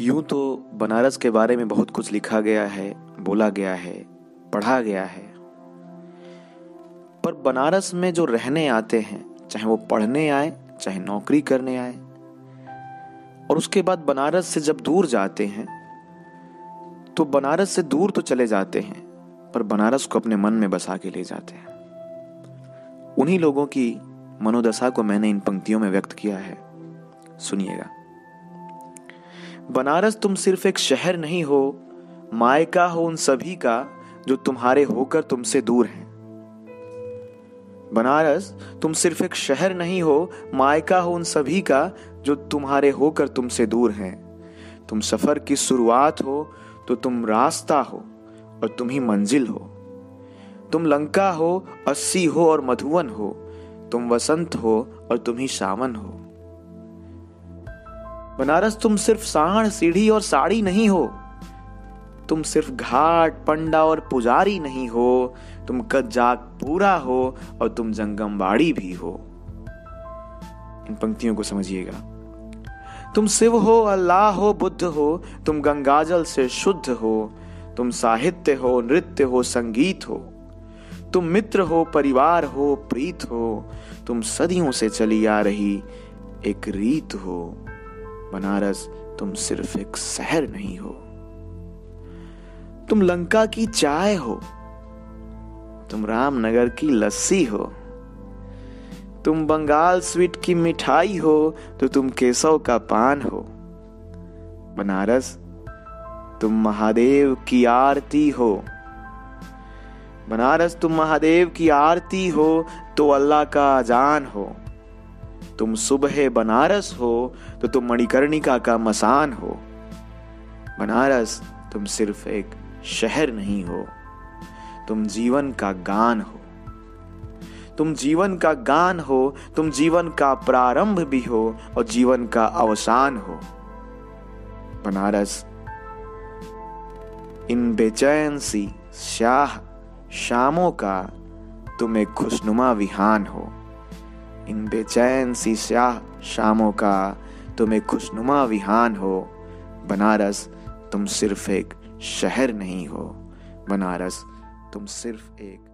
यूं तो बनारस के बारे में बहुत कुछ लिखा गया है, बोला गया है, पढ़ा गया है, पर बनारस में जो रहने आते हैं, चाहे वो पढ़ने आए, चाहे नौकरी करने आए, और उसके बाद बनारस से जब दूर जाते हैं तो बनारस से दूर तो चले जाते हैं, पर बनारस को अपने मन में बसा के ले जाते हैं। उन्हीं लोगों की मनोदशा को मैंने इन पंक्तियों में व्यक्त किया है, सुनिएगा। बनारस तुम सिर्फ एक शहर नहीं हो, मायका हो उन सभी का जो तुम्हारे होकर तुमसे दूर हैं। बनारस तुम सिर्फ एक शहर नहीं हो, मायका हो उन सभी का जो तुम्हारे होकर तुमसे दूर हैं। तुम सफर की शुरुआत हो तो तुम रास्ता हो और तुम ही मंजिल हो। तुम लंका हो, अस्सी हो और मधुवन हो। तुम वसंत हो और तुम ही सावन हो। बनारस तुम सिर्फ सांड, सीढ़ी और साड़ी नहीं हो। तुम सिर्फ घाट, पंडा और पुजारी नहीं हो। तुम कज्जाक पूरा हो और तुम जंगमबाड़ी भी हो। इन पंक्तियों को समझिएगा। तुम शिव हो, अल्लाह हो, बुद्ध हो। तुम गंगाजल से शुद्ध हो। तुम साहित्य हो, नृत्य हो, संगीत हो। तुम मित्र हो, परिवार हो, प्रीत हो। तुम सदियों से चली आ रही एक रीत हो। बनारस तुम सिर्फ एक शहर नहीं हो। तुम लंका की चाय हो। तुम रामनगर की लस्सी हो। तुम बंगाल स्वीट की मिठाई हो तो तुम केसव का पान हो। बनारस तुम महादेव की आरती हो। बनारस तुम महादेव की आरती हो तो अल्लाह का अजान हो। तुम सुबह बनारस हो तो तुम मणिकर्णिका का मसान हो। बनारस तुम सिर्फ एक शहर नहीं हो, तुम जीवन का गान हो। तुम जीवन का गान हो, तुम जीवन का प्रारंभ भी हो और जीवन का अवसान हो। बनारस इन बेचैन सी स्याह शामों का तुम एक खुशनुमा विहान हो। इन बेचैन सी स्याह शामों का तुम एक खुशनुमा विहान हो। बनारस तुम सिर्फ एक शहर नहीं हो। बनारस तुम सिर्फ एक